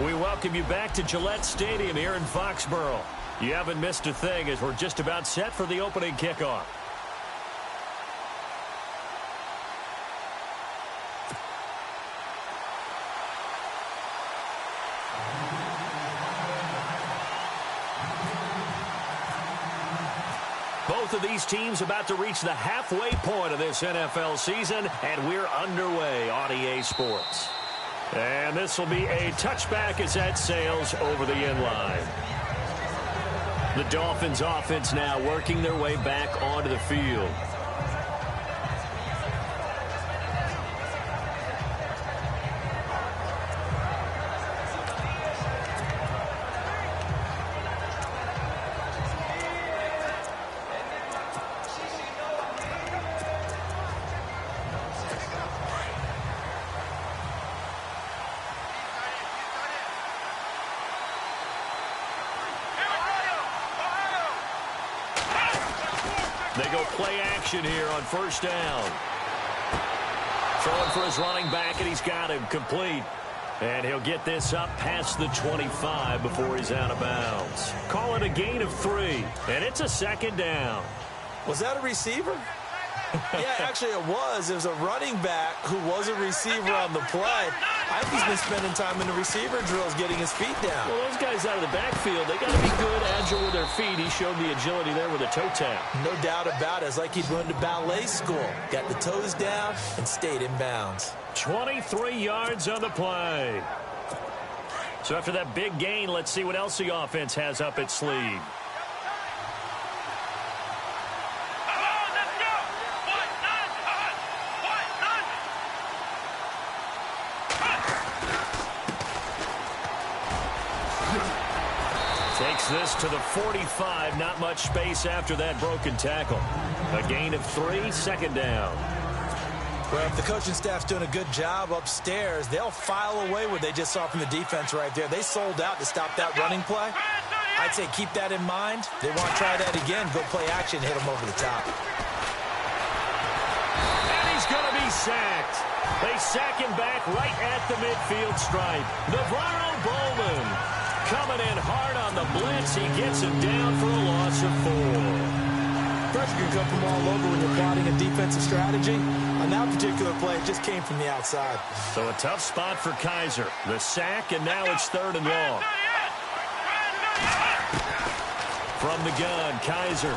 We welcome you back to Gillette Stadium here in Foxborough. You haven't missed a thing as we're just about set for the opening kickoff. Both of these teams about to reach the halfway point of this NFL season, and we're underway on EA Sports. And this will be a touchback as that sails over the inline. The Dolphins offense now working their way back onto the field. They go play action here on first down. Throwing for his running back, and he's got him complete. And he'll get this up past the 25 before he's out of bounds. Call it a gain of 3, and it's a second down. Was that a receiver? Yeah, actually it was. It was a running back who was a receiver on the play. I think he's been spending time in the receiver drills getting his feet down. Well, those guys out of the backfield, they got to be good, agile with their feet. He showed the agility there with a toe tap. No doubt about it. It's like he'd run to ballet school. Got the toes down and stayed in bounds. 23 yards on the play. So after that big gain, let's see what else the offense has up its sleeve. Takes this to the 45. Not much space after that broken tackle. A gain of 3, second down. Well, if the coaching staff's doing a good job upstairs, they'll file away what they just saw from the defense right there. They sold out to stop that running play. I'd say keep that in mind. They want to try that again. Go play action, hit them over the top. And he's going to be sacked. They sack him back right at the midfield stripe. Navarro Bowman coming in hard on the blitz. He gets him down for a loss of 4. Pressure can come from all over when you're plotting a defensive strategy. On that particular play, it just came from the outside. So a tough spot for Kaiser. The sack, and now it's 3rd and long. From the gun, Kaiser.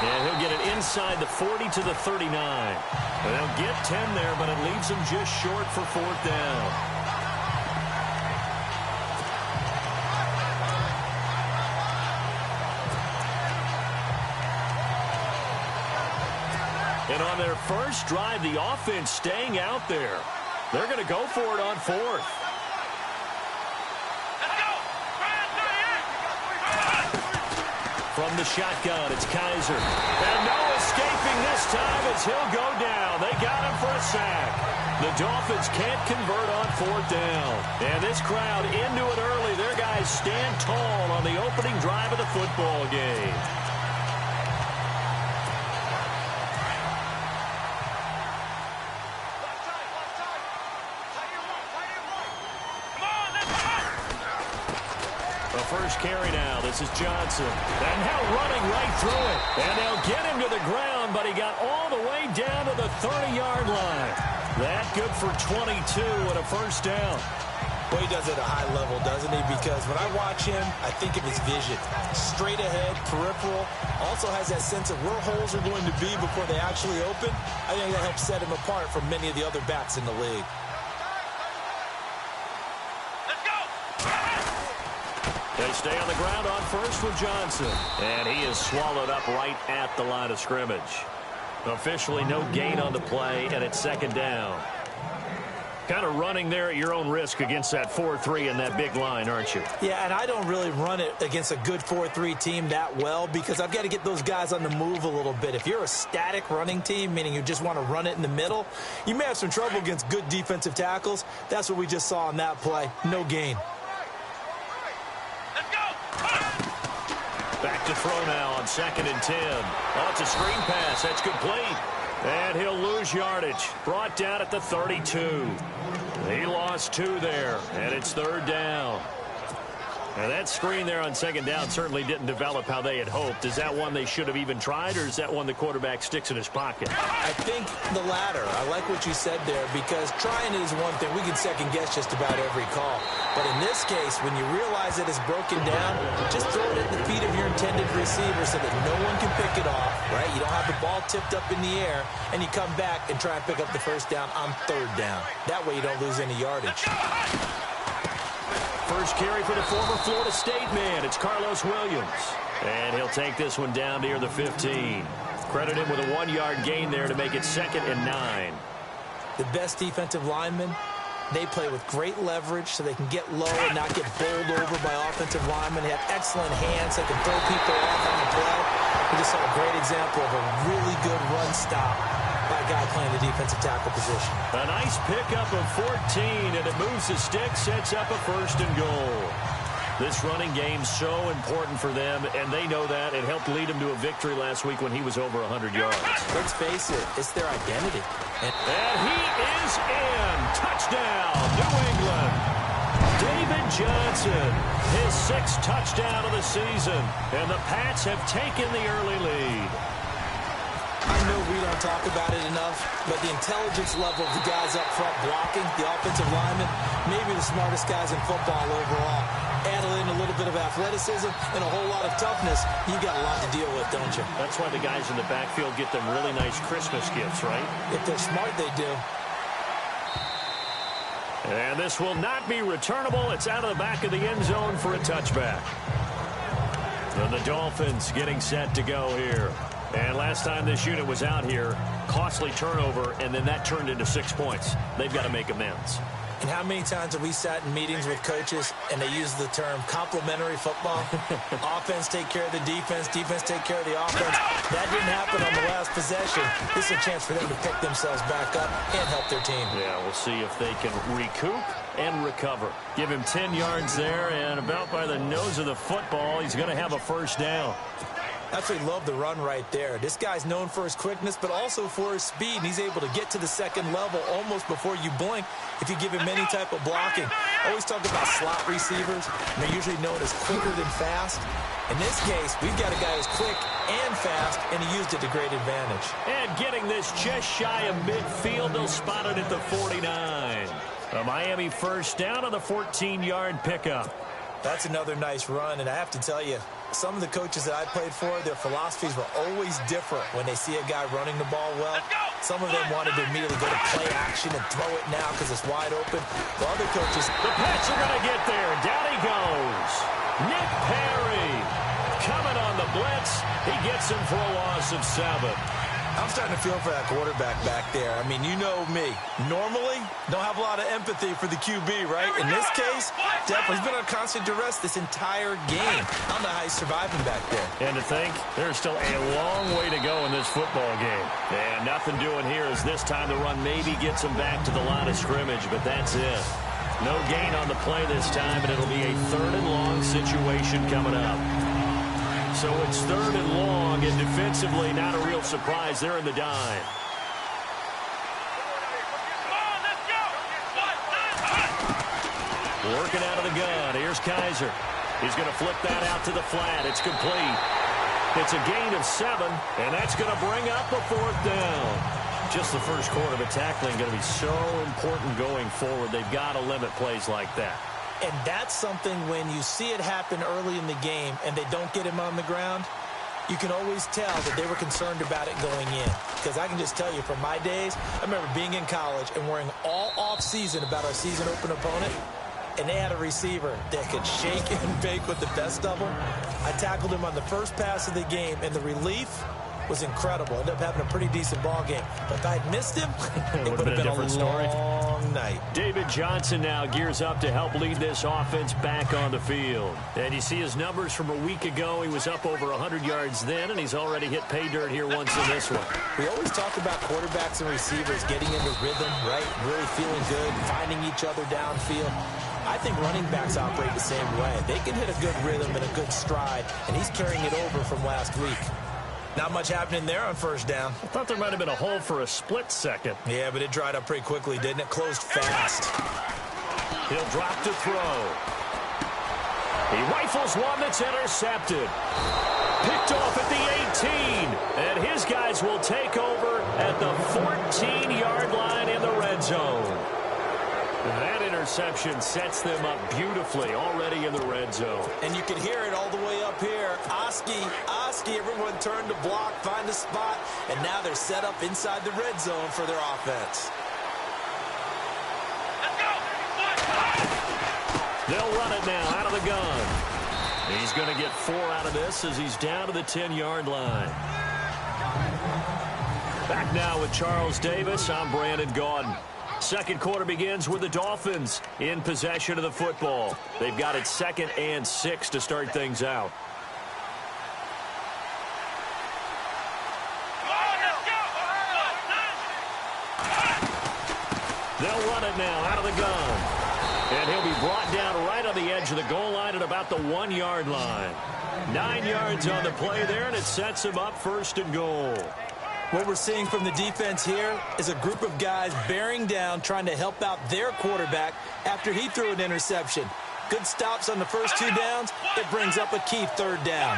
And he'll get it inside the 40 to the 39. They'll get 10 there, but it leaves them just short for 4th down. And on their first drive, the offense staying out there. They're going to go for it on 4th. From the shotgun, it's Kaiser. And no escaping this time as he'll go down. They got him for a sack. The Dolphins can't convert on 4th down. And this crowd into it early. Their guys stand tall on the opening drive of the football game. First carry now. This is Johnson. And now running right through it. And they'll get him to the ground, but he got all the way down to the 30-yard line. That good for 22 and a first down. Well, he does it at a high level, doesn't he? Because when I watch him, I think of his vision. Straight ahead, peripheral. Also has that sense of where holes are going to be before they actually open. I think that helps set him apart from many of the other backs in the league. They stay on the ground on first with Johnson. And he is swallowed up right at the line of scrimmage. Officially no gain on the play, and it's 2nd down. Kind of running there at your own risk against that 4-3 and that big line, aren't you? Yeah, and I don't really run it against a good 4-3 team that well because I've got to get those guys on the move a little bit. If you're a static running team, meaning you just want to run it in the middle, you may have some trouble against good defensive tackles. That's what we just saw on that play. No gain. Back to throw now on 2nd and 10. Oh, it's a screen pass. That's complete. And he'll lose yardage. Brought down at the 32. He lost 2 there, and it's 3rd down. Now that screen there on 2nd down certainly didn't develop how they had hoped. Is that one they should have even tried, or is that one the quarterback sticks in his pocket? I think the latter. I like what you said there, because trying it is one thing. We can second guess just about every call. But in this case, when you realize that it's broken down, just throw it at the feet of your intended receiver so that no one can pick it off, right? You don't have the ball tipped up in the air, and you come back and try and pick up the 1st down on 3rd down. That way you don't lose any yardage. First carry for the former Florida State man. It's Carlos Williams. And he'll take this one down near the 15. Credit him with a 1-yard gain there to make it 2nd and 9. The best defensive linemen, they play with great leverage so they can get low and not get bowled over by offensive linemen. They have excellent hands. They can throw people off on the play. We just saw a great example of a really good run stop by a guy playing the defensive tackle position. A nice pickup of 14, and it moves the stick, sets up a 1st and goal. This running game's so important for them, and they know that. It helped lead them to a victory last week when he was over 100 yards. Let's face it, it's their identity. And he is in. Touchdown, New England. David Johnson, his 6th touchdown of the season, and the Pats have taken the early lead. I know we don't talk about it enough, but the intelligence level of the guys up front blocking, the offensive linemen, maybe the smartest guys in football overall. Add in a little bit of athleticism and a whole lot of toughness, you got a lot to deal with, don't you? That's why the guys in the backfield get them really nice Christmas gifts, right? If they're smart, they do. And this will not be returnable. It's out of the back of the end zone for a touchback. And the Dolphins getting set to go here. And last time this unit was out here, costly turnover, and then that turned into 6 points. They've got to make amends. And how many times have we sat in meetings with coaches and they use the term complementary football? Offense take care of the defense, defense take care of the offense. That didn't happen on the last possession. This is a chance for them to pick themselves back up and help their team. Yeah, we'll see if they can recoup and recover. Give him 10 yards there, and about by the nose of the football, he's going to have a 1st down. Absolutely love the run right there. This guy's known for his quickness, but also for his speed. And he's able to get to the 2nd level almost before you blink if you give him any type of blocking. I always talk about slot receivers, and they're usually known as quicker than fast. In this case, we've got a guy who's quick and fast, and he used it to great advantage. And getting this just shy of midfield, they'll spot it at the 49. A Miami 1st down on the 14-yard pickup. That's another nice run, and I have to tell you, some of the coaches that I played for, their philosophies were always different when they see a guy running the ball well. Some of them wanted to immediately go to play action and throw it now because it's wide open. For other coaches, the Pats are going to get there. Down he goes. Nick Perry coming on the blitz. He gets him for a loss of 7. I'm starting to feel for that quarterback back there. I mean, you know me. Normally, don't have a lot of empathy for the QB, right? In this case, definitely he's been on constant duress this entire game. I don't know how he's surviving back there. And to think, there's still a long way to go in this football game. And nothing doing here as this time the run maybe gets him back to the line of scrimmage, but that's it. No gain on the play this time, and it'll be a 3rd and long situation coming up. So it's 3rd and long, and defensively, not a real surprise. They're in the dime. Working out of the gun. Here's Kaiser. He's going to flip that out to the flat. It's complete. It's a gain of 7, and that's going to bring up a 4th down. Just the first quarter of a tackling going to be so important going forward. They've got to limit plays like that. And that's something when you see it happen early in the game and they don't get him on the ground, you can always tell that they were concerned about it going in. Because I can just tell you from my days, I remember being in college and worrying all off-season about our season open opponent, and they had a receiver that could shake and bake with the best of them. I tackled him on the first pass of the game, and the relief was incredible. Ended up having a pretty decent ball game. But if I had missed him, it would have been a long night. David Johnson now gears up to help lead this offense back on the field. And you see his numbers from a week ago. He was up over 100 yards then, and he's already hit pay dirt here once in this one. We always talk about quarterbacks and receivers getting into rhythm, right? Really feeling good, finding each other downfield. I think running backs operate the same way. They can hit a good rhythm and a good stride, and he's carrying it over from last week. Not much happening there on first down. I thought there might have been a hole for a split second. Yeah, but it dried up pretty quickly, didn't it? Closed fast. He'll drop to throw. He rifles one that's intercepted. Picked off at the 18. And his guys will take over at the 14-yard line in the red zone. That interception sets them up beautifully already in the red zone. And you can hear it all the way up here. Oski, everyone turned to block, find a spot, and now they're set up inside the red zone for their offense. They'll run it now out of the gun. He's going to get 4 out of this as he's down to the 10-yard line. Back now with Charles Davis. I'm Brandon Gaudin. Second quarter begins with the Dolphins in possession of the football. They've got it 2nd and 6 to start things out. They'll run it now out of the gun. And he'll be brought down right on the edge of the goal line at about the 1-yard line. 9 yards on the play there, and it sets him up 1st and goal. What we're seeing from the defense here is a group of guys bearing down, trying to help out their quarterback after he threw an interception. Good stops on the first 2 downs. It brings up a key 3rd down.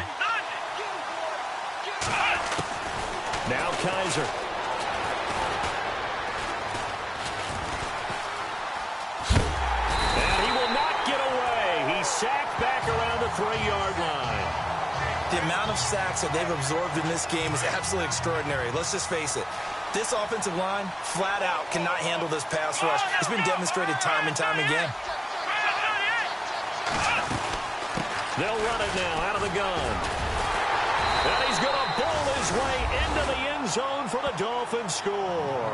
Now Kaiser. And he will not get away. He's sacked back around the 3-yard line. The amount of sacks that they've absorbed in this game is absolutely extraordinary. Let's just face it. This offensive line, flat out, cannot handle this pass rush. It's been demonstrated time and time again. They'll run it now out of the gun. And he's going to bowl his way into the end zone for the Dolphins score.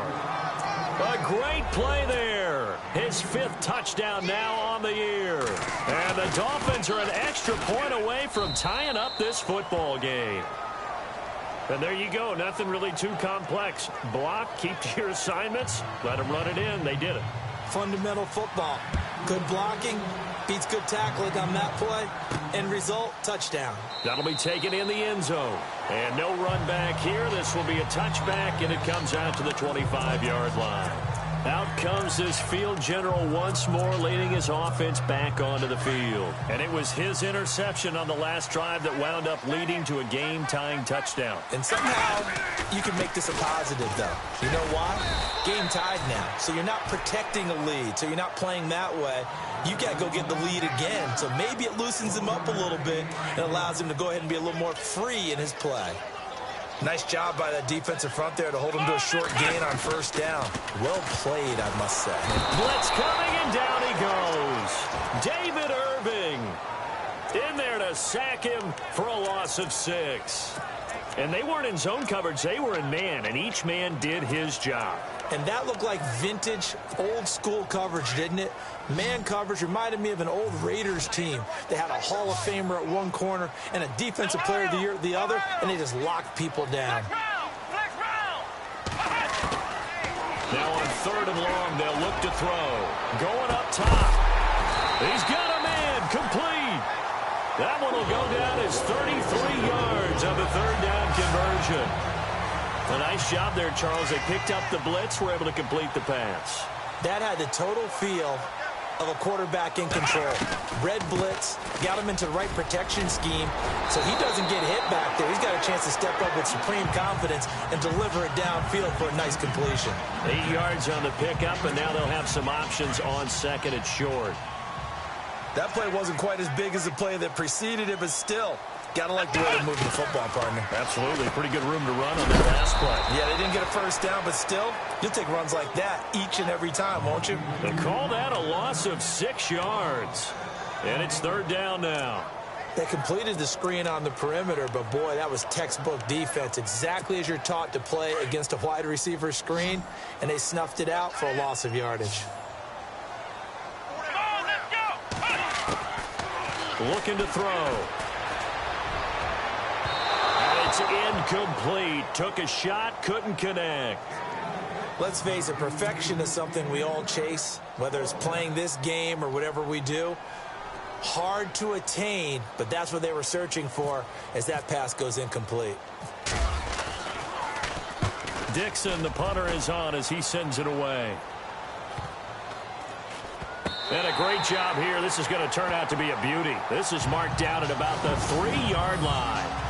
A great play there. His 5th touchdown now on the year. And the Dolphins are an extra point away from tying up this football game. And there you go. Nothing really too complex. Block, keep to your assignments, let them run it in. They did it. Fundamental football. Good blocking, beats good tackling on that play. End result, touchdown. That'll be taken in the end zone. And no run back here. This will be a touchback, and it comes out to the 25-yard line. Out comes this field general once more, leading his offense back onto the field. And it was his interception on the last drive that wound up leading to a game-tying touchdown. And somehow you can make this a positive, though. You know why? Game tied now. So you're not protecting a lead. So you're not playing that way. You got to go get the lead again. So maybe it loosens him up a little bit and allows him to go ahead and be a little more free in his play. Nice job by that defensive front there to hold him to a short gain on first down. Well played, I must say. Blitz coming, and down he goes. David Irving in there to sack him for a loss of 6. And they weren't in zone coverage. They were in man, and each man did his job. And that looked like vintage, old-school coverage, didn't it? Man coverage reminded me of an old Raiders team. They had a Hall of Famer at one corner and a Defensive Player of the Year at the other, and they just locked people down. Now on 3rd and long, they'll look to throw. Going up top. He's got a man, complete. That one will go down as 33 yards on the 3rd down conversion. A nice job there, Charles. They picked up the blitz, were able to complete the pass. That had the total feel of a quarterback in control. Red blitz, got him into the right protection scheme, so he doesn't get hit back there. He's got a chance to step up with supreme confidence and deliver it downfield for a nice completion. 8 yards on the pickup, and now they'll have some options on 2nd and short. That play wasn't quite as big as the play that preceded it, but still, gotta like the way they're moving the football, partner. Absolutely. Pretty good room to run on that last play. Yeah, they didn't get a first down, but still, you'll take runs like that each and every time, won't you? They call that a loss of 6 yards. And it's 3rd down now. They completed the screen on the perimeter, but boy, that was textbook defense. Exactly as you're taught to play against a wide receiver screen, and they snuffed it out for a loss of yardage. Looking to throw. It's incomplete. Took a shot, couldn't connect. Let's face it, perfection is something we all chase, whether it's playing this game or whatever we do. Hard to attain, but that's what they were searching for as that pass goes incomplete. Dixon, the punter, is on as he sends it away. And a great job here. This is going to turn out to be a beauty. This is marked down at about the 3-yard line.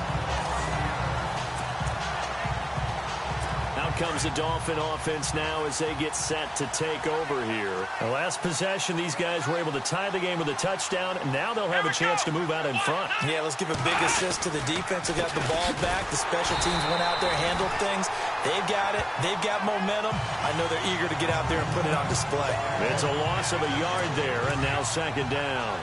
Out comes the Dolphin offense now as they get set to take over here. The last possession, these guys were able to tie the game with a touchdown. Now they'll have a chance to move out in front. Yeah, let's give a big assist to the defense who got the ball back. The special teams went out there, handled things. They've got it. They've got momentum. I know they're eager to get out there and put it on display. It's a loss of a yard there, and now second down.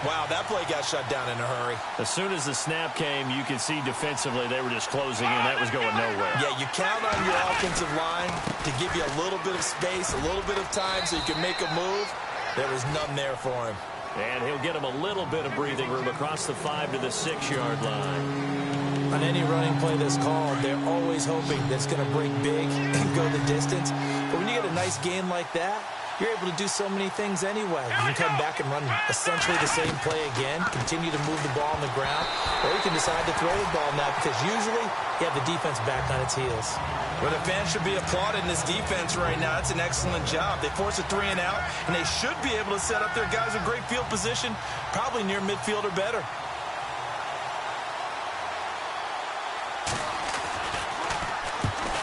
Wow, that play got shut down in a hurry. As soon as the snap came, you could see defensively they were just closing in. That was going nowhere. Yeah, you count on your offensive line to give you a little bit of space, a little bit of time so you can make a move. There was none there for him. And he'll get him a little bit of breathing room across the 5 to the 6-yard line. On any running play that's called, they're always hoping that it's going to break big and go the distance. But when you get a nice gain like that, you're able to do so many things anyway. You can come back and run essentially the same play again, continue to move the ball on the ground, or you can decide to throw the ball now because usually you have the defense back on its heels. Well, the fans should be applauding this defense right now. It's an excellent job. They force a 3-and-out, and they should be able to set up their guys in great field position, probably near midfield or better.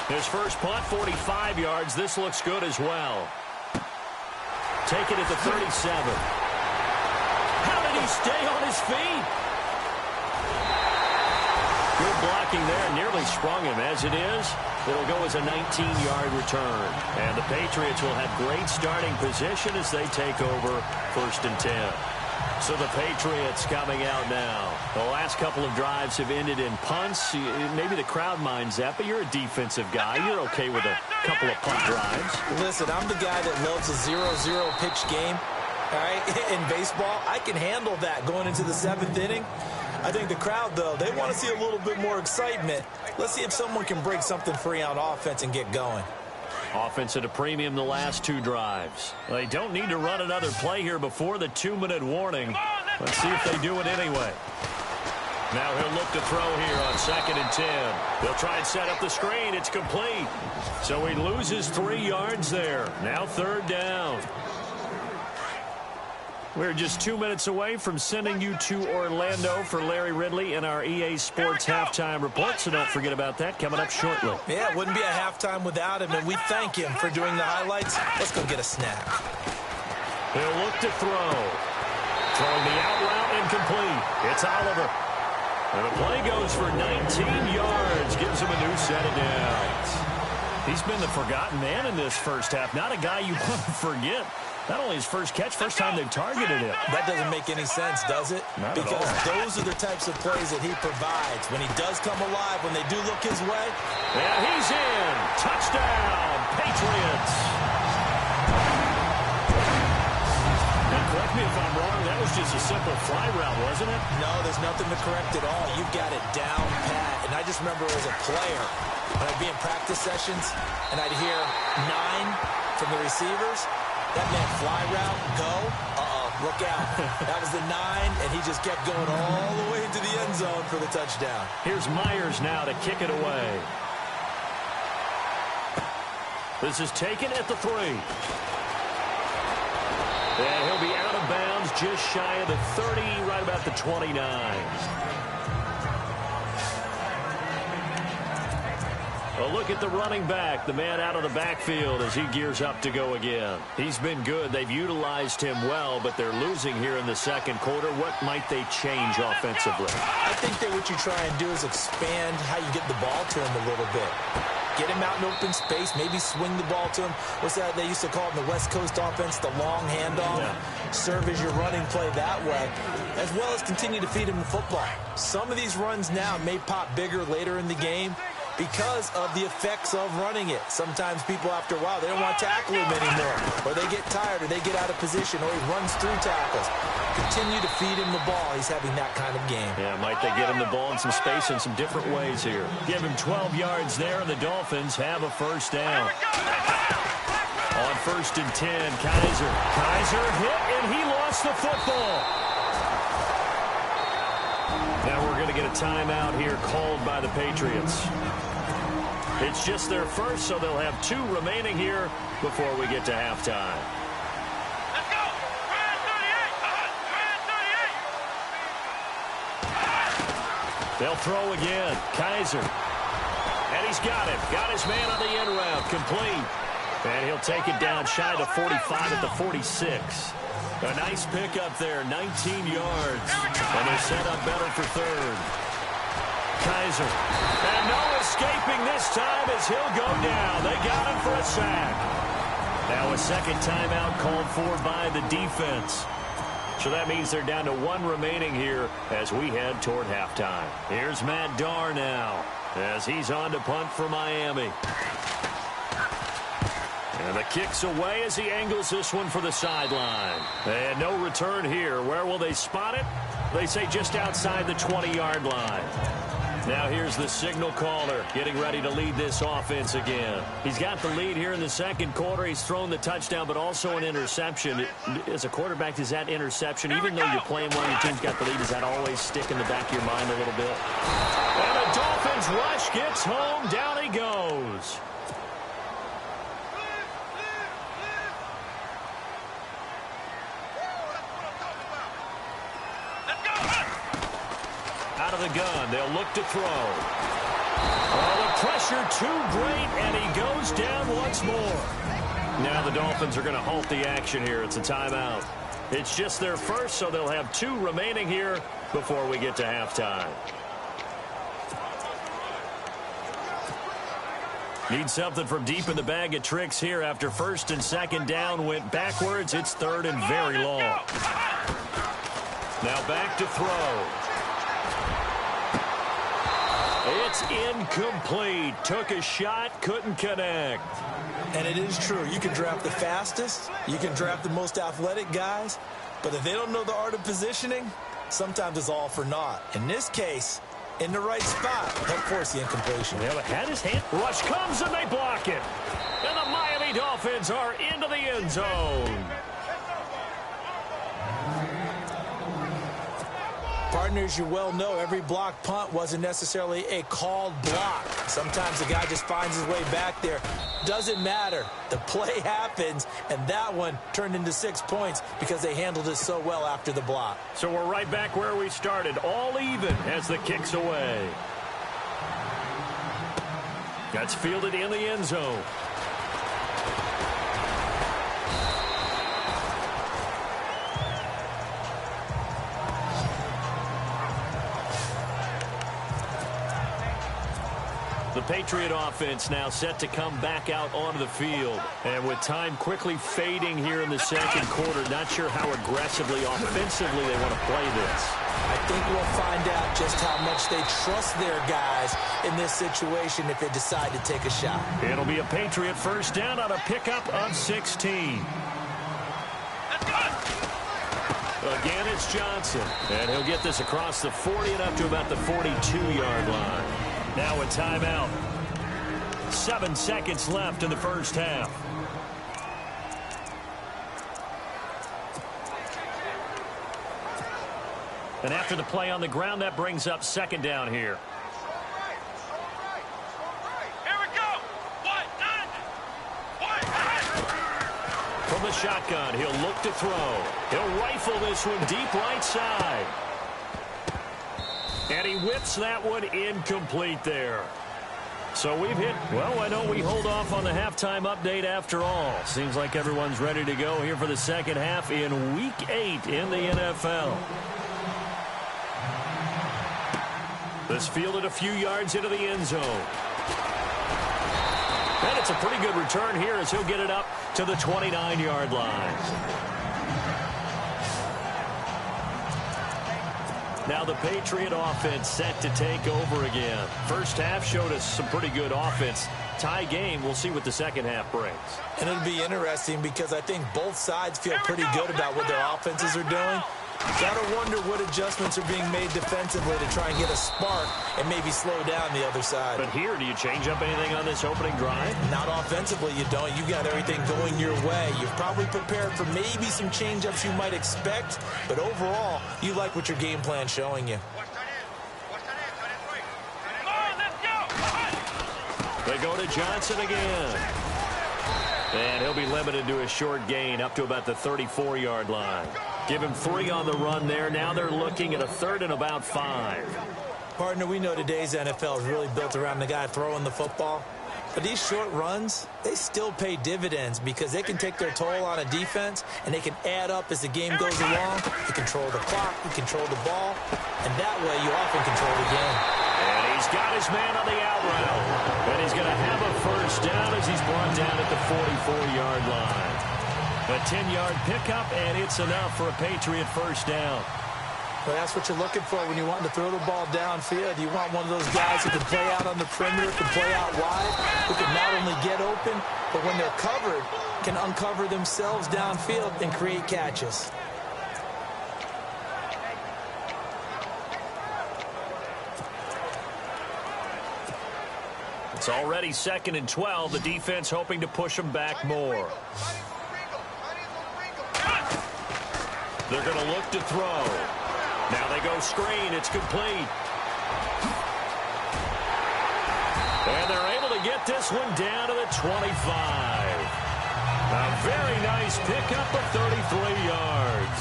His first punt, 45 yards. This looks good as well. Take it at the 37. How did he stay on his feet? Good blocking there. Nearly sprung him. As it is, it'll go as a 19-yard return. And the Patriots will have great starting position as they take over 1st and 10. So the Patriots coming out now. The last couple of drives have ended in punts. Maybe the crowd minds that, but you're a defensive guy. You're okay with a couple of punt drives. Listen, I'm the guy that loves a 0-0 pitch game. All right, in baseball, I can handle that going into the 7th inning. I think the crowd, though, they want to see a little bit more excitement. Let's see if someone can break something free on offense and get going. Offense at a premium the last 2 drives. They don't need to run another play here before the 2-minute warning. Let's see if they do it anyway. Now he'll look to throw here on 2nd and 10. They'll try and set up the screen. It's complete. So he loses 3 yards there. Now 3rd down. We're just 2 minutes away from sending you to Orlando for Larry Ridley in our EA Sports Halftime Report, so don't forget about that coming up shortly. Yeah, it wouldn't be a halftime without him, and we thank him for doing the highlights. Let's go get a snap. He'll look to throw. Throwing the out route incomplete. It's Oliver. And the play goes for 19 yards. Gives him a new set of downs. He's been the forgotten man in this first half. Not a guy you want to forget. Not only his first catch, first time they've targeted him. That doesn't make any sense, does it? Not because at all. those are the types of plays that he provides. When he does come alive, when they do look his way. And he's in. Touchdown, Patriots. Now, correct me if I'm wrong. That was just a simple fly route, wasn't it? No, there's nothing to correct at all. You've got it down pat. And I just remember as a player, when I'd be in practice sessions, and I'd hear 9 from the receivers. That meant fly route, go, look out. That was the 9, and he just kept going all the way into the end zone for the touchdown. Here's Myers now to kick it away. This is taken at the 3. And he'll be out of bounds just shy of the 30, right about the 29. A look at the running back, the man out of the backfield as he gears up to go again. He's been good. They've utilized him well, but they're losing here in the second quarter. What might they change offensively? I think that what you try and do is expand how you get the ball to him a little bit. Get him out in open space, maybe swing the ball to him. What's that they used to call it in the West Coast offense, the long handoff? Yeah. Serve as your running play that way, as well as continue to feed him the football. Some of these runs now may pop bigger later in the game because of the effects of running it. Sometimes people, after a while, they don't want to tackle him anymore, or they get tired, or they get out of position, or he runs through tackles. Continue to feed him the ball. He's having that kind of game. Yeah, might they get him the ball in some space in some different ways here. Give him 12 yards there, and the Dolphins have a first down. On 1st and 10, Kaiser. Kaiser hit, and he lost the football. Now we're going to get a timeout here called by the Patriots. It's just their first, so they'll have 2 remaining here before we get to halftime. Let's go! Ryan 38! They'll throw again. Kaiser. And he's got it. Got his man on the end route. Complete. And he'll take it down shy of 45 at the 46. A nice pickup there, 19 yards. And they're set up better for third. Kaiser. And no escaping this time as he'll go down. They got him for a sack. Now a second timeout called for by the defense. So that means they're down to 1 remaining here as we head toward halftime. Here's Matt Darr now as he's on to punt for Miami. And the kick's away as he angles this one for the sideline. And no return here. Where will they spot it? They say just outside the 20-yard line. Now here's the signal caller getting ready to lead this offense again. He's got the lead here in the second quarter. He's thrown the touchdown, but also an interception. As a quarterback, does that interception, even though you're playing well, your team's got the lead, does that always stick in the back of your mind a little bit? And the Dolphins rush gets home. Down he goes. Out of the gun, they'll look to throw. Oh, the pressure too great, and he goes down once more. Now the Dolphins are going to halt the action here. It's a timeout. It's just their first, so they'll have 2 remaining here before we get to halftime. Need something from deep in the bag of tricks here after first and second down went backwards. It's third and very long. Now back to throw. It's incomplete. Took a shot, couldn't connect. And it is true. You can draft the fastest. You can draft the most athletic guys. But if they don't know the art of positioning, sometimes it's all for naught. In this case, in the right spot, help force the incompletion. Yeah, but had his hand. Rush comes and they block it. And the Miami Dolphins are into the end zone. Partners, you well know every block punt wasn't necessarily a called block. Sometimes the guy just finds his way back there. Doesn't matter. The play happens, and that one turned into 6 points because they handled it so well after the block. So we're right back where we started, all even as the kick's away. That's fielded in the end zone. The Patriot offense now set to come back out onto the field. And with time quickly fading here in the second quarter, not sure how aggressively, offensively they want to play this. I think we'll find out just how much they trust their guys in this situation if they decide to take a shot. It'll be a Patriot first down on a pickup of 16. Again, it's Johnson. And he'll get this across the 40 and up to about the 42-yard line. Now a timeout. 7 seconds left in the first half. And after the play on the ground, that brings up second down here. Here we go. From the shotgun, he'll look to throw. He'll rifle this one deep right side. And he whips that one incomplete there. So we've hit, well, I know we hold off on the halftime update after all. Seems like everyone's ready to go here for the second half in Week 8 in the NFL. This fielded a few yards into the end zone. And it's a pretty good return here as he'll get it up to the 29-yard line. Now the Patriot offense set to take over again. First half showed us some pretty good offense. Tie game, we'll see what the second half brings. And it'll be interesting because I think both sides feel pretty good about what their offenses are doing. Gotta wonder what adjustments are being made defensively to try and get a spark and maybe slow down the other side. But here, do you change up anything on this opening drive? Not offensively, you don't. You got everything going your way. You've probably prepared for maybe some change-ups you might expect, but overall, you like what your game plan's showing you. They go to Johnson again. And he'll be limited to a short gain up to about the 34-yard line. Give him 3 on the run there. Now they're looking at a 3rd and about 5. Partner, we know today's NFL is really built around the guy throwing the football. But these short runs, they still pay dividends because they can take their toll on a defense and they can add up as the game goes along. You control the clock, you control the ball, and that way you often control the game. And he's got his man on the out route. And he's going to have a first down as he's brought down at the 44-yard line. A 10-yard pickup, and it's enough for a Patriot first down. Well, that's what you're looking for when you want to throw the ball downfield. You want one of those guys who can play out on the perimeter, can play out wide, who can not only get open, but when they're covered, can uncover themselves downfield and create catches. It's already 2nd and 12. The defense hoping to push them back more. They're going to look to throw. Now they go screen. It's complete. And they're able to get this one down to the 25. A very nice pickup of 33 yards.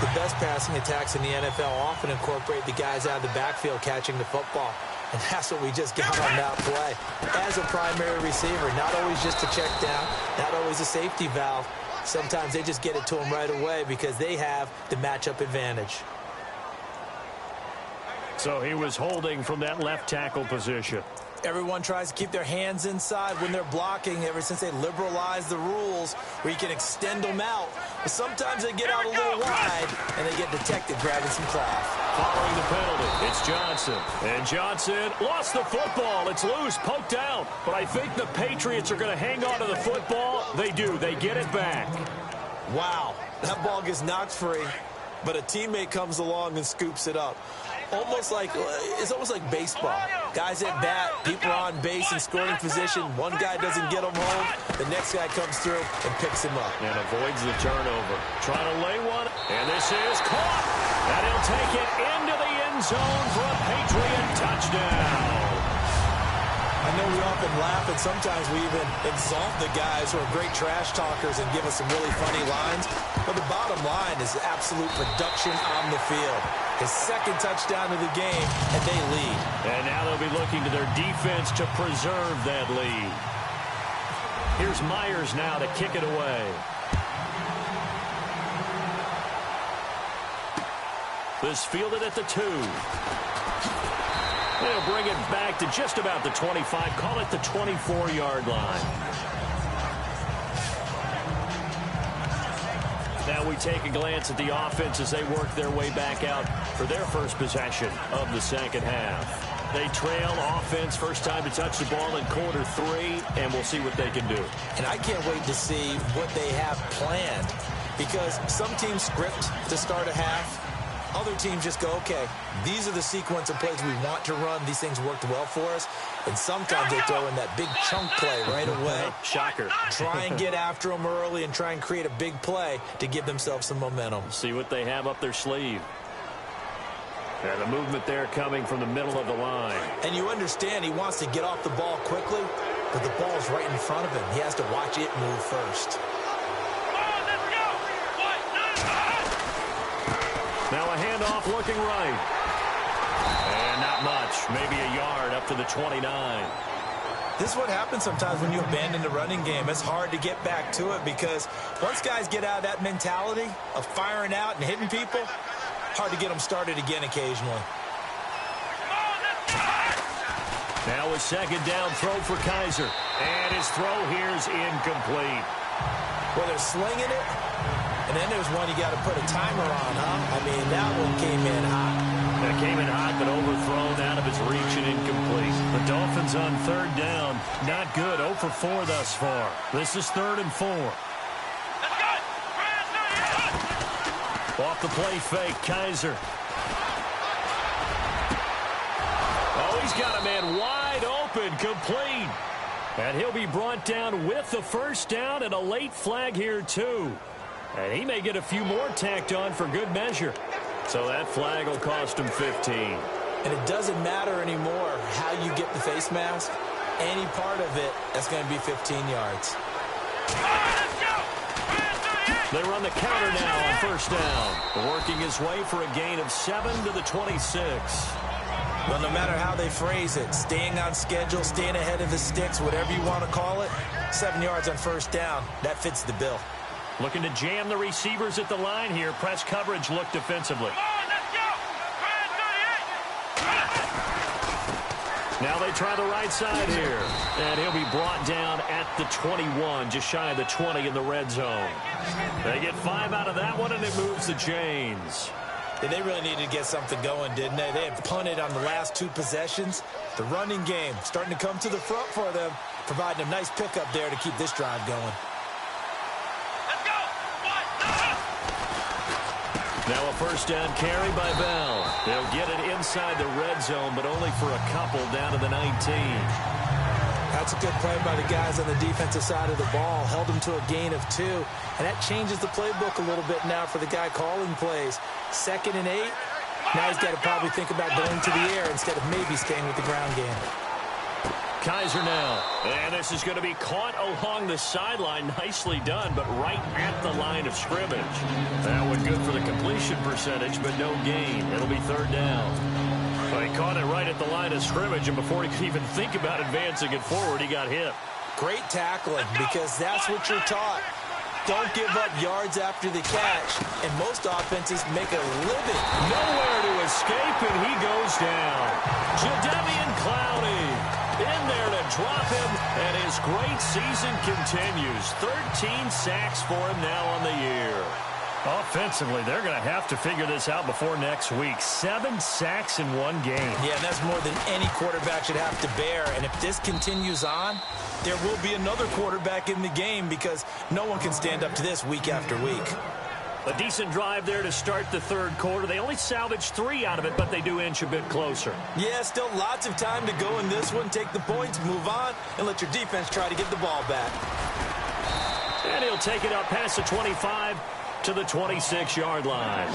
The best passing attacks in the NFL often incorporate the guys out of the backfield catching the football. And that's what we just got on that play. As a primary receiver, not always just a check down, not always a safety valve. Sometimes they just get it to them right away because they have the matchup advantage. So he was holding from that left tackle position. Everyone tries to keep their hands inside when they're blocking ever since they liberalized the rules where you can extend them out. But sometimes they get out a little wide and they get detected grabbing some cloth. Following the penalty, it's Johnson. And Johnson lost the football. It's loose, poked out. But I think the Patriots are going to hang on to the football. They do. They get it back. Wow, that ball gets knocked free, but a teammate comes along and scoops it up. It's almost like baseball. Guys at bat, people are on base in scoring position. One guy doesn't get them home. The next guy comes through and picks him up. And avoids the turnover. Trying to lay one. And this is caught. And he'll take it into the end zone for a Patriot touchdown. I know we often laugh, and sometimes we even exalt the guys who are great trash talkers and give us some really funny lines. But the bottom line is absolute production on the field. His 2nd touchdown of the game, and they lead. And now they'll be looking to their defense to preserve that lead. Here's Myers now to kick it away. This fielded at the 2. They'll bring it back to just about the 25. Call it the 24-yard line. Now we take a glance at the offense as they work their way back out for their first possession of the second half. They trail offense, first time to touch the ball in quarter 3, and we'll see what they can do. And I can't wait to see what they have planned, because some teams script to start a half. Other teams just go, okay, these are the sequence of plays we want to run. These things worked well for us. And sometimes they throw in that big chunk play right away. Shocker. Try and get after them early and try and create a big play to give themselves some momentum. See what they have up their sleeve. And the movement there coming from the middle of the line. And you understand he wants to get off the ball quickly, but the ball's right in front of him. He has to watch it move first. Now a handoff looking right. And not much. Maybe a yard up to the 29. This is what happens sometimes when you abandon the running game. It's hard to get back to it because once guys get out of that mentality of firing out and hitting people, hard to get them started again occasionally. Now a second down throw for Kaiser. And his throw here is incomplete. Well, they're slinging it. And then there's one you got to put a timer on, huh? I mean, that one came in hot. That came in hot, but overthrown out of his reach and incomplete. The Dolphins on 3rd down. Not good. 0 for 4 thus far. This is 3rd and 4. Off the play fake, Kaiser. Oh, he's got a man wide open, complete. And he'll be brought down with the first down and a late flag here, too. And he may get a few more tacked on for good measure. So that flag will cost him 15. And it doesn't matter anymore how you get the face mask. any part of it, that's going to be 15 yards. They run the counter now on first down. Working his way for a gain of 7 to the 26. Well, no matter how they phrase it, staying on schedule, staying ahead of the sticks, whatever you want to call it, 7 yards on first down, that fits the bill. Looking to jam the receivers at the line here. Press coverage look defensively. Now they try the right side here. And he'll be brought down at the 21, just shy of the 20 in the red zone. They get 5 out of that one, and it moves the chains. And they really needed to get something going, didn't they? They had punted on the last 2 possessions. The running game starting to come to the front for them, providing a nice pickup there to keep this drive going. Now a first down carry by Bell. They'll get it inside the red zone, but only for a couple down to the 19. That's a good play by the guys on the defensive side of the ball. Held them to a gain of 2. And that changes the playbook a little bit now for the guy calling plays. 2nd and 8. Now he's got to probably think about going to the air instead of maybe staying with the ground game. Kaiser now. And this is going to be caught along the sideline. Nicely done, but right at the line of scrimmage. That one good for the completion percentage, but no gain. It'll be 3rd down. Well, he caught it right at the line of scrimmage, and before he could even think about advancing it forward, he got hit. Great tackling, because that's what you're taught. Don't give up yards after the catch, and most offenses make a living. Nowhere to escape, and he goes down. Jadeveon Clowney in there to drop him, and his great season continues. 13 sacks for him now on the year. Offensively, they're going to have to figure this out before next week. 7 sacks in 1 game. Yeah, and that's more than any quarterback should have to bear. And if this continues on, there will be another quarterback in the game because no one can stand up to this week after week. A decent drive there to start the 3rd quarter. They only salvaged 3 out of it, but they do inch a bit closer. Yeah, still lots of time to go in this one. Take the points, move on, and let your defense try to get the ball back. And he'll take it up past the 25 to the 26-yard line.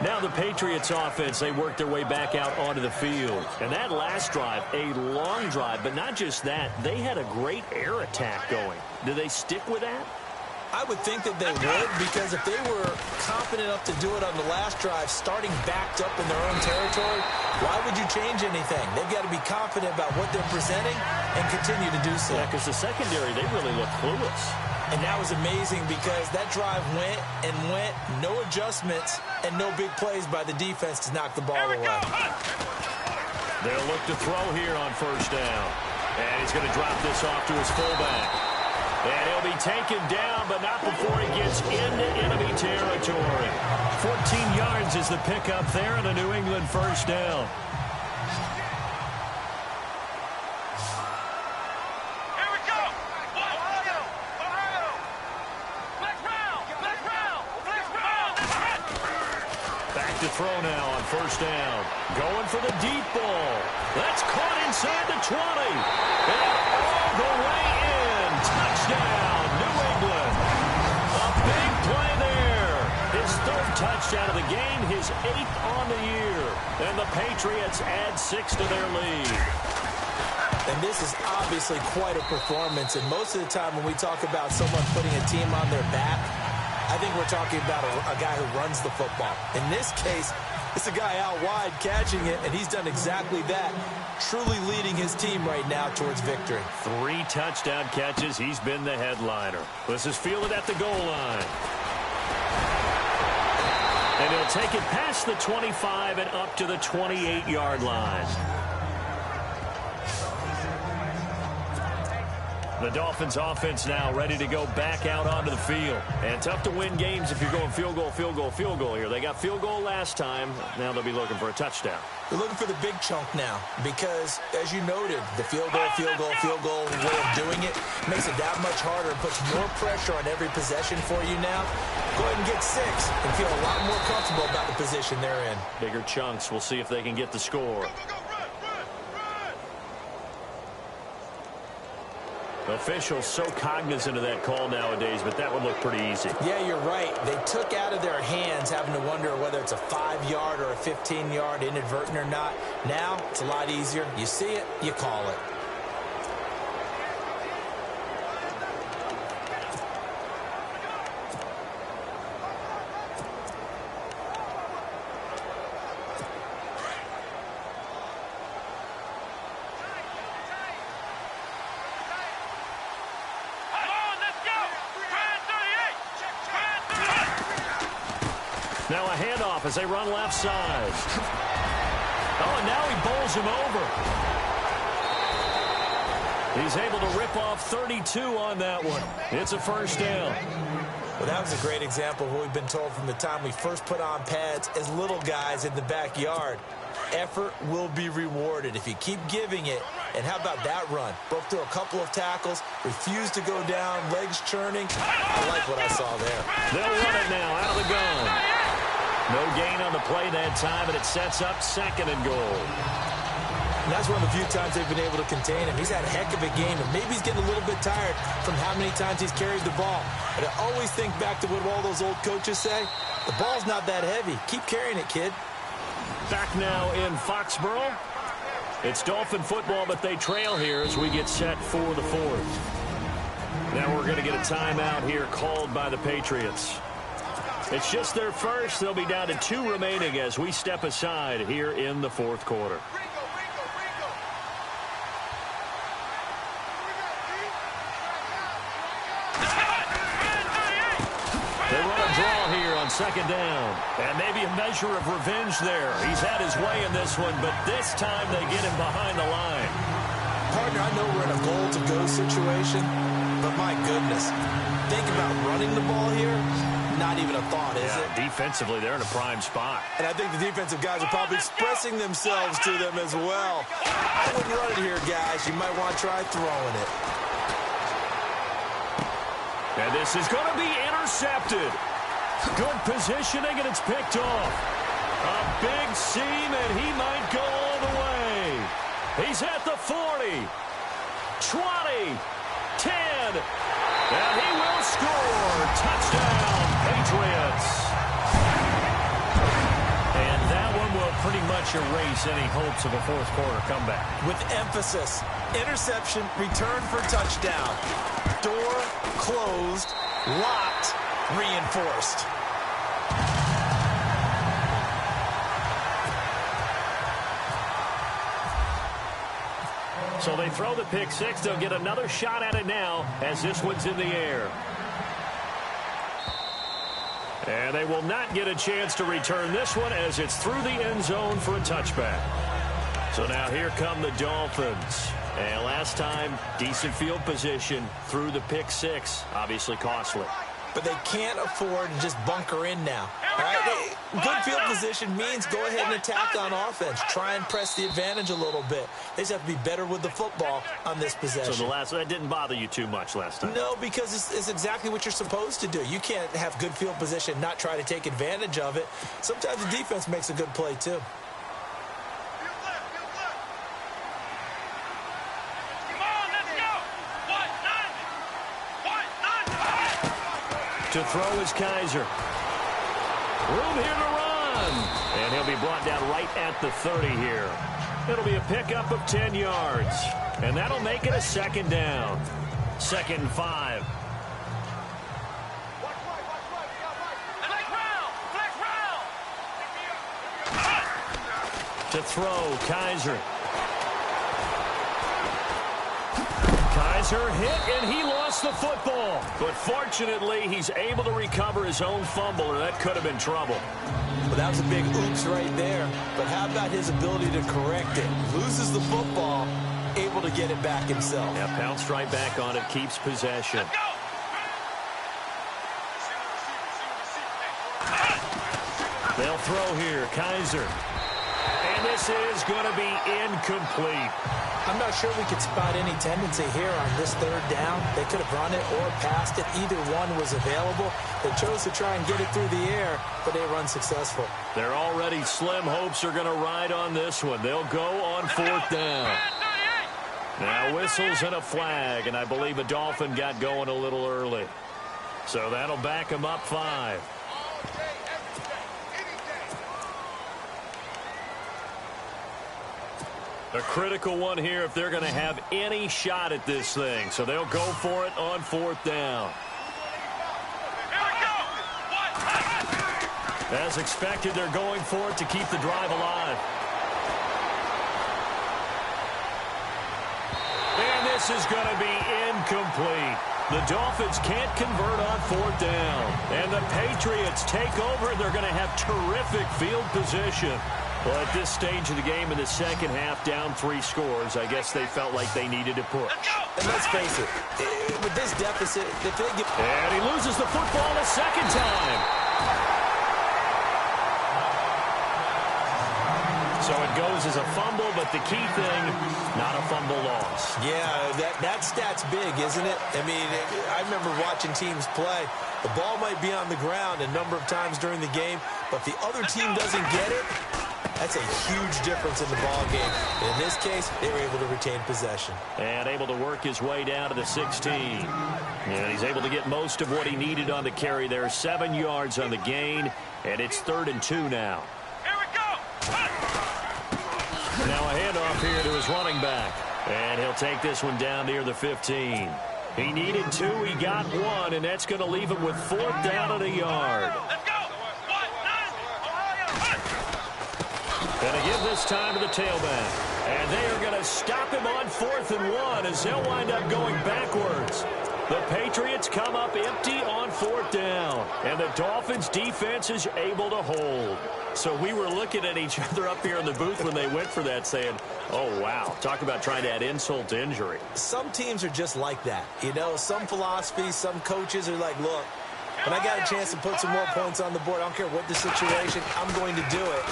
Now the Patriots offense, they work their way back out onto the field. And that last drive, a long drive, but not just that, they had a great air attack going. Do they stick with that? I would think that they would, because if they were confident enough to do it on the last drive, starting backed up in their own territory, why would you change anything? They've got to be confident about what they're presenting and continue to do so. Yeah, because the secondary, they really look clueless. And that was amazing because that drive went and went, no adjustments, and no big plays by the defense to knock the ball away. They'll look to throw here on first down. And he's going to drop this off to his fullback. And he'll be taken down, but not before he gets into enemy territory. 14 yards is the pickup there and a New England first down. Here we go! Ohio! Ohio! Next round! Next round! Next round! Back to throw now on first down. Going for the deep ball. That's caught inside the 20. And all the way in. Touchdown, New England. A big play there. His 3rd touchdown of the game, his 8th on the year. And the Patriots add 6 to their lead. And this is obviously quite a performance. And most of the time when we talk about someone putting a team on their back, I think we're talking about a guy who runs the football. In this case, it's a guy out wide catching it, and he's done exactly that, truly leading his team right now towards victory. 3 touchdown catches. He's been the headliner. This is fielded at the goal line. And he'll take it past the 25 and up to the 28-yard line. The Dolphins offense now ready to go back out onto the field. And tough to win games if you're going field goal, field goal, field goal here. They got field goal last time. Now they'll be looking for a touchdown. They're looking for the big chunk now because, as you noted, the field goal way of doing it makes it that much harder and puts more pressure on every possession for you now. Go ahead and get 6 and feel a lot more comfortable about the position they're in. Bigger chunks. We'll see if they can get the score. Officials so cognizant of that call nowadays, but that would look pretty easy. Yeah, you're right. They took out of their hands having to wonder whether it's a 5-yard or a 15-yard inadvertent or not. Now, it's a lot easier. You see it, you call it. Now a handoff as they run left side. Oh, and now he bowls him over. He's able to rip off 32 on that one. It's a first down. Well, that was a great example of what we've been told from the time we first put on pads as little guys in the backyard. Effort will be rewarded if you keep giving it. And how about that run? Broke through a couple of tackles, refused to go down, legs churning. I like what I saw there. They'll run it now out of the gun. No gain on the play that time, and it sets up 2nd and goal. And that's one of the few times they've been able to contain him. He's had a heck of a game, and maybe he's getting a little bit tired from how many times he's carried the ball. But I always think back to what all those old coaches say. The ball's not that heavy. Keep carrying it, kid. Back now in Foxborough. It's Dolphin football, but they trail here as we get set for the 4th. Now we're going to get a timeout here called by the Patriots. It's just their first. They'll be down to 2 remaining as we step aside here in the 4th quarter. They run a draw here on 2nd down. And maybe a measure of revenge there. He's had his way in this one, but this time they get him behind the line. Partner, I know we're in a goal-to-go situation, but my goodness. Think about running the ball here. Not even a thought, is it? Defensively, they're in a prime spot. And I think the defensive guys are probably expressing themselves to them as well. I wouldn't run it here, guys. You might want to try throwing it. And this is going to be intercepted. Good positioning, and it's picked off. A big seam, and he might go all the way. He's at the 40, 20, 10, and he will score. Touchdown, Patriots. And that one will pretty much erase any hopes of a 4th quarter comeback. With emphasis, interception, return for touchdown. Door closed, locked, reinforced. So they throw the pick 6. They'll get another shot at it now as this one's in the air. And they will not get a chance to return this one as it's through the end zone for a touchback. So now here come the Dolphins. And last time, decent field position through the pick 6. Obviously costly. But they can't afford to just bunker in now. All right? Good field position means go ahead and attack on offense. Try and press the advantage a little bit. They just have to be better with the football on this possession. So that didn't bother you too much last time? No, because it's exactly what you're supposed to do. You can't have good field position, not try to take advantage of it. Sometimes the defense makes a good play, too. To throw is Kaiser. Room here to run. And he'll be brought down right at the 30 here. It'll be a pickup of 10 yards. And that'll make it a 2nd down. 2nd and 5. To throw, Kaiser. Kaiser hit, and he lost the football. But fortunately, he's able to recover his own fumble, or that could have been trouble. Well, that was a big oops right there. But how about his ability to correct it? Loses the football, able to get it back himself. Yeah, pounced right back on it, keeps possession. They'll throw here, Kaiser. And this is going to be incomplete. I'm not sure we could spot any tendency here on this 3rd down. They could have run it or passed it. Either one was available. They chose to try and get it through the air, but they were unsuccessful. Their already slim hopes are going to ride on this one. They'll go on 4th down. Now whistles and a flag, and I believe a Dolphin got going a little early. So that'll back him up 5. A critical one here if they're going to have any shot at this thing. So they'll go for it on 4th down. As expected, they're going for it to keep the drive alive. And this is going to be incomplete. The Dolphins can't convert on 4th down. And the Patriots take over. They're going to have terrific field position. Well, at this stage of the game in the second half, down 3 scores, I guess they felt like they needed to push. And let's face it, with this deficit, if they get... And he loses the football a second time. So it goes as a fumble, but the key thing, not a fumble loss. Yeah, that stat's big, isn't it? I mean, I remember watching teams play. The ball might be on the ground a number of times during the game, but the other team doesn't get it. That's a huge difference in the ball game. In this case, they were able to retain possession. And able to work his way down to the 16. And he's able to get most of what he needed on the carry there. 7 yards on the gain, and it's 3rd and 2 now. Now a handoff here to his running back. And he'll take this one down near the 15. He needed 2, he got 1, and that's going to leave him with 4th down and a yard. Going to give this time to the tailback. And they are going to stop him on 4th and 1 as they'll wind up going backwards. The Patriots come up empty on 4th down. And the Dolphins defense is able to hold. So we were looking at each other up here in the booth when they went for that saying, oh, wow, talk about trying to add insult to injury. Some teams are just like that. You know, some philosophies, some coaches are like, look, when I got a chance to put some more points on the board, I don't care what the situation, I'm going to do it.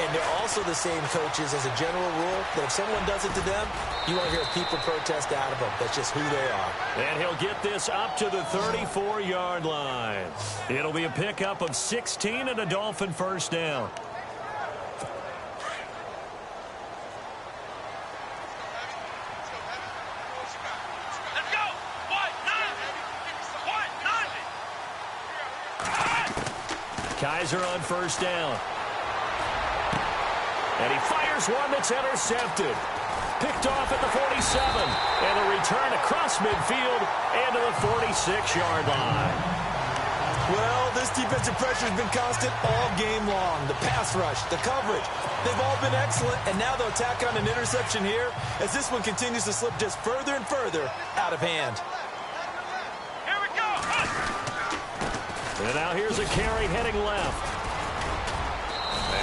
And they're also the same coaches as a general rule that if someone does it to them, you won't hear people protest out of them. That's just who they are. And he'll get this up to the 34-yard line. It'll be a pickup of 16 and a Dolphin 1st down. Let's go! Kaiser on 1st down. And he fires one that's intercepted. Picked off at the 47. And a return across midfield and to the 46-yard line. Well, this defensive pressure has been constant all game long. The pass rush, the coverage, they've all been excellent. And now they'll tack on an interception here as this one continues to slip just further and further out of hand. Here we go! And now here's a carry heading left.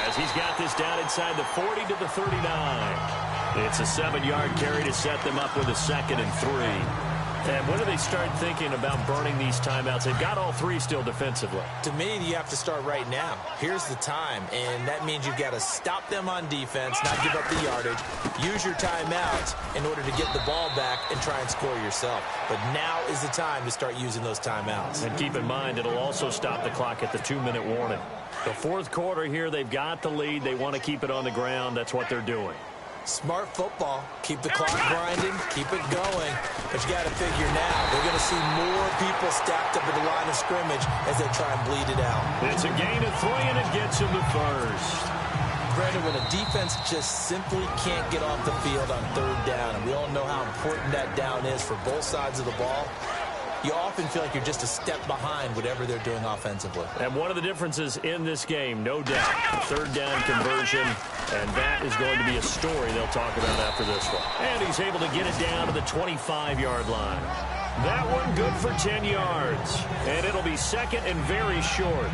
As he's got this down inside the 40 to the 39. It's a 7-yard carry to set them up with a 2nd and 3. And when do they start thinking about burning these timeouts? They've got all 3 still defensively. To me, you have to start right now. Here's the time, and that means you've got to stop them on defense, not give up the yardage, use your timeouts in order to get the ball back and try and score yourself. But now is the time to start using those timeouts. And keep in mind, it'll also stop the clock at the 2-minute warning. The 4th quarter here, they've got the lead. They want to keep it on the ground. That's what they're doing. Smart football. Keep the clock grinding. Keep it going. But you got to figure now, they're going to see more people stacked up at the line of scrimmage as they try and bleed it out. It's a gain of 3, and it gets them to 1st. Brandon, when a defense just simply can't get off the field on 3rd down, and we all know how important that down is for both sides of the ball, you often feel like you're just a step behind whatever they're doing offensively. And one of the differences in this game, no doubt, 3rd down conversion, and that is going to be a story they'll talk about after this one. And he's able to get it down to the 25-yard line. That one good for 10 yards, and it'll be 2nd and very short.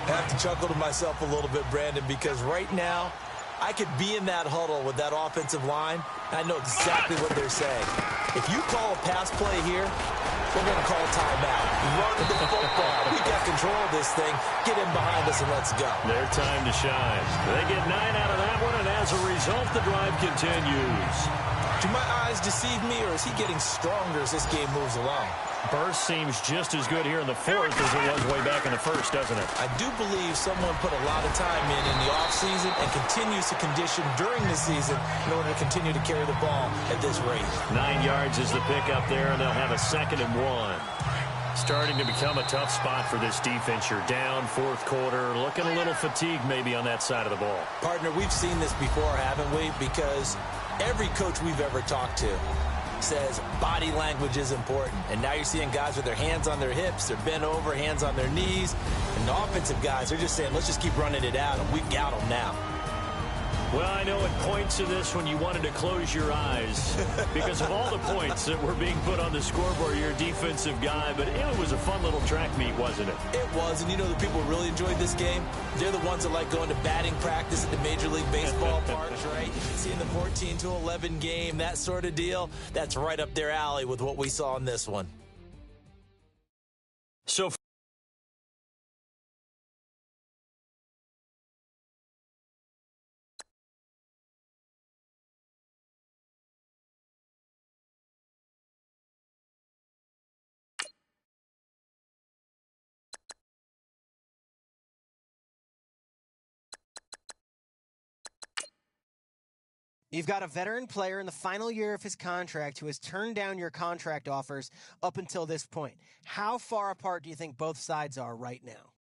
I have to chuckle to myself a little bit, Brandon, because right now, I could be in that huddle with that offensive line, and I know exactly what they're saying. If you call a pass play here, we're going to call a timeout. Run the football. We got control of this thing. Get in behind us and let's go. Their time to shine. They get 9 out of that one, and as a result, the drive continues. Do my eyes deceive me, or is he getting stronger as this game moves along? Burst seems just as good here in the fourth as it was way back in the first, doesn't it? I do believe someone put a lot of time in the offseason and continues to condition during the season in order to continue to carry the ball at this rate. 9 yards is the pickup there, and they'll have a 2nd and 1. Starting to become a tough spot for this defense. You're down fourth quarter, looking a little fatigued maybe on that side of the ball. Partner, we've seen this before, haven't we? Because every coach we've ever talked to says body language is important. And now you're seeing guys with their hands on their hips, they're bent over, hands on their knees. And the offensive guys, they're just saying, let's just keep running it out, and we've got them now. Well, I know at points in this when you wanted to close your eyes because of all the points that were being put on the scoreboard, you're a defensive guy, but it was a fun little track meet, wasn't it? It was, and you know the people who really enjoyed this game? They're the ones that like going to batting practice at the Major League Baseball parks, right? Seeing the 14-11 game, that sort of deal, that's right up their alley with what we saw in this one. So You've got a veteran player in the final year of his contract who has turned down your contract offers up until this point. How far apart do you think both sides are right now?